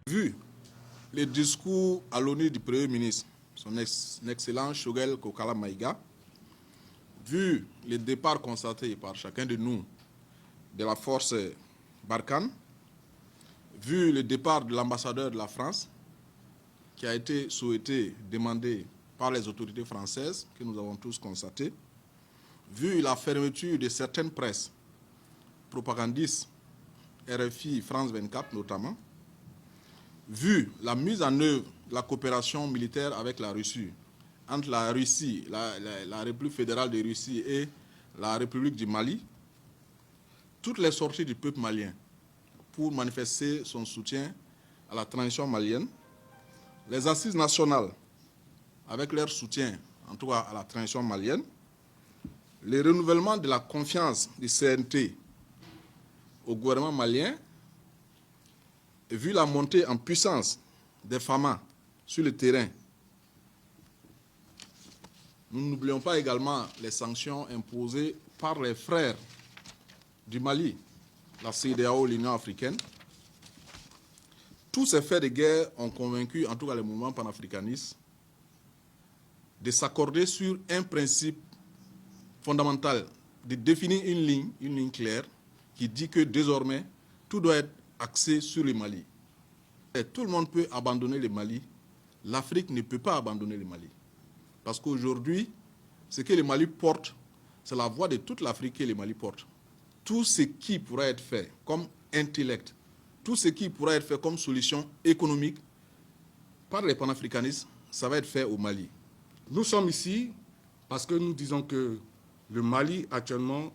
Vu les discours à l'ONU du Premier ministre, son excellent Choguel Kokala Maïga, vu les départs constatés par chacun de nous de la force Barkhane, vu le départ de l'ambassadeur de la France, qui a été souhaité, demandé par les autorités françaises, que nous avons tous constaté, vu la fermeture de certaines presses propagandistes, RFI, France 24 notamment, vu la mise en œuvre de la coopération militaire avec la Russie, entre la Russie, la République fédérale de Russie et la République du Mali, toutes les sorties du peuple malien pour manifester son soutien à la transition malienne, les assises nationales avec leur soutien, en tout cas à la transition malienne, le renouvellement de la confiance du CNT au gouvernement malien, et vu la montée en puissance des FAMA sur le terrain, nous n'oublions pas également les sanctions imposées par les frères du Mali, la CEDEAO, l'Union africaine. Tous ces faits de guerre ont convaincu, en tout cas les mouvements panafricanistes, de s'accorder sur un principe fondamental, de définir une ligne claire, qui dit que désormais, tout doit être axé sur le Mali. Et tout le monde peut abandonner le Mali. L'Afrique ne peut pas abandonner le Mali. Parce qu'aujourd'hui, ce que le Mali porte, c'est la voix de toute l'Afrique que le Mali porte. Tout ce qui pourrait être fait comme intellect, tout ce qui pourrait être fait comme solution économique par les panafricanistes, ça va être fait au Mali. Nous sommes ici parce que nous disons que le Mali actuellement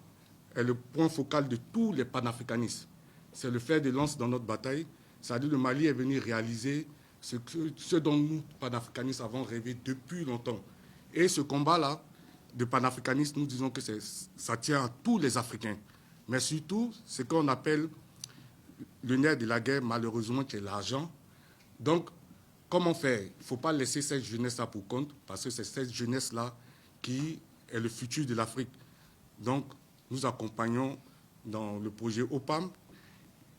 est le point focal de tous les panafricanistes. C'est le fer de lance dans notre bataille. C'est-à-dire que le Mali est venu réaliser ce dont nous, panafricanistes, avons rêvé depuis longtemps. Et ce combat-là, de panafricanistes, nous disons que ça tient à tous les Africains. Mais surtout, ce qu'on appelle le nerf de la guerre, malheureusement, qui est l'argent. Donc, comment faire? Il ne faut pas laisser cette jeunesse-là pour compte, parce que c'est cette jeunesse-là qui est le futur de l'Afrique. Donc, nous accompagnons dans le projet OPAM.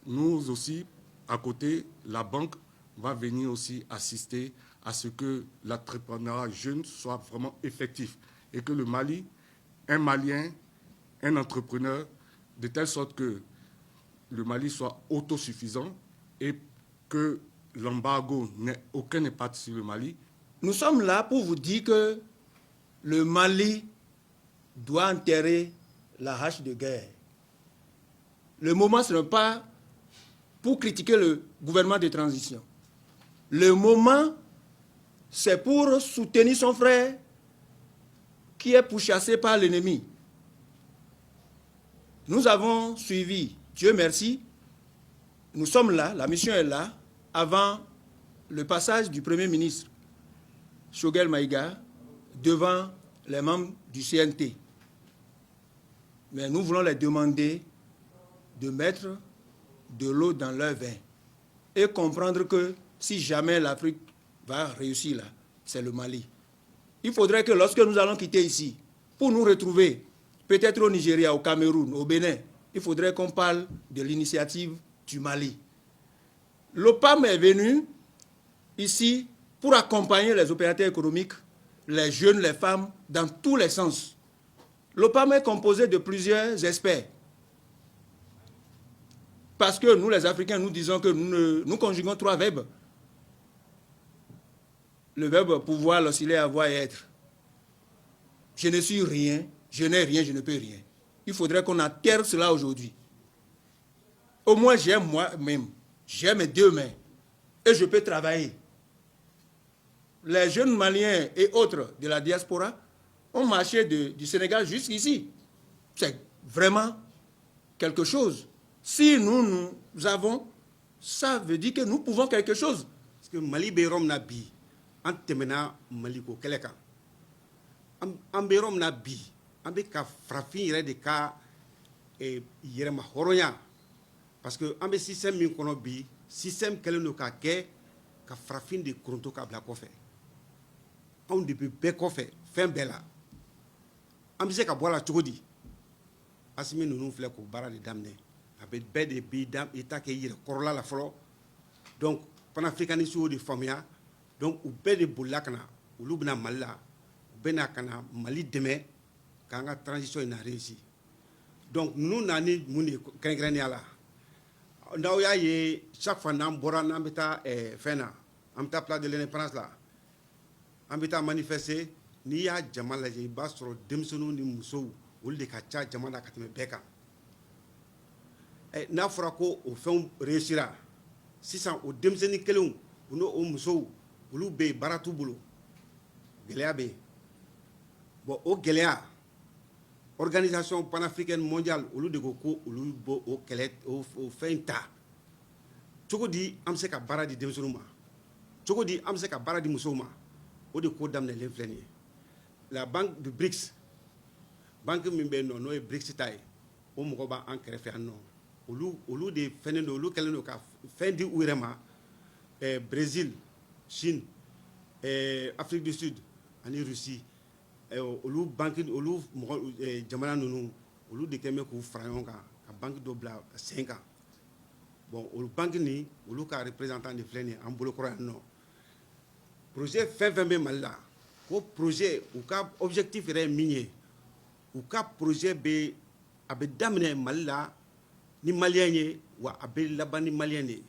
Nous aussi, à côté, la banque va venir aussi assister à ce que l'entrepreneuriat jeune soit vraiment effectif et que le Mali, un Malien, un entrepreneur, de telle sorte que le Mali soit autosuffisant et que l'embargo n'ait aucun impact sur le Mali. Nous sommes là pour vous dire que le Mali doit enterrer la hache de guerre. Le moment, ce n'est pas pour critiquer le gouvernement de transition. Le moment, c'est pour soutenir son frère qui est pourchassé par l'ennemi. Nous avons suivi, Dieu merci, nous sommes là, la mission est là, avant le passage du Premier ministre Choguel Maïga devant les membres du CNT. Mais nous voulons les demander de mettre de l'eau dans leur vin et comprendre que si jamais l'Afrique va réussir là, c'est le Mali. Il faudrait que lorsque nous allons quitter ici, pour nous retrouver, peut-être au Nigeria, au Cameroun, au Bénin, il faudrait qu'on parle de l'initiative du Mali. L'OPAM est venu ici pour accompagner les opérateurs économiques, les jeunes, les femmes, dans tous les sens. L'OPAM est composé de plusieurs experts. Parce que nous, les Africains, nous disons que nous conjuguons 3 verbes. Le verbe pouvoir, l'osciller, avoir et être. Je ne suis rien, je n'ai rien, je ne peux rien. Il faudrait qu'on enterre cela aujourd'hui. Au moins, j'ai moi-même, j'ai mes 2 mains et je peux travailler. Les jeunes Maliens et autres de la diaspora ont marché du Sénégal jusqu'ici. C'est vraiment quelque chose. Si nous avons, ça veut dire que nous pouvons quelque chose. Parce que Mali Bérom Nabi, en temena Maliko Keleka, en Bérom Nabi, en Beka Frafin yere de ka Yerema Horoya. Parce que en be système min kono bi, système kelen no ka ke ka Frafin de Kronto ka bla kofe. On depuis be kofe, fin bela. En be se ka bola chogodi. Asimi nous flè ko bara de damné. Avec bête et bidam, état qui est corla la flore. Donc, panafricanistes y'o de faamuya donc u bɛɛ de bolila ka na olu bɛna Mali la u bɛna ka na Mali dɛmɛ k'an ka transition in na réussir donc ninnu na ni mun de kɛrɛnkɛrɛnnenya la n'aw y'a ye chaque fois n'an bɔra n'an bɛ taa fɛn na an bɛ taa place de l'indépendance la an bɛ taa manifester n'i y'a jama lajɛ i b'a sɔrɔ denmisɛnninw ni musow olu de ka ca jama na ka tɛmɛ bɛɛ kan n'a fɔra ko o fɛnw réussira sisan o denmisɛnnin kelenw o n'o musow olu bɛ yen baara t'u bolo gɛlɛya bɛ yen bon o gɛlɛya organisation panafricaine mondiale olu de ko olu bɔ o kɛlɛ o fɛn ta cogo di an bɛ se ka baara di denmisɛnninw ma cogo di an bɛ se ka baara di musow ma o de ko daminɛlen filɛ nin ye la banque du BRICS banque min bɛ yen nɔ n'o ye BRICS ta ye o mɔgɔ b'an kɛrɛfɛ yan nɔ olu de fɛnnen don olu kɛlen don ka fɛn di u yɛrɛ ma Brésil Chine Afrique du Sud ani Russie olu banque olu mɔgɔ jamana ninnu olu de kɛn bɛ k'u fara ɲɔgɔn kan ka banque dɔ bila sen kan bon olu banque ni olu ka représentant de filɛ nin ye an bolokɔrɔ yan nɔ projet fɛn fɛn bɛ Mali la ko projet u ka objectif yɛrɛ ye min ye u ka projet bɛ a bɛ daminɛ Mali la ni maliyɛn ye wa a bɛ laban ni maliyɛn de ye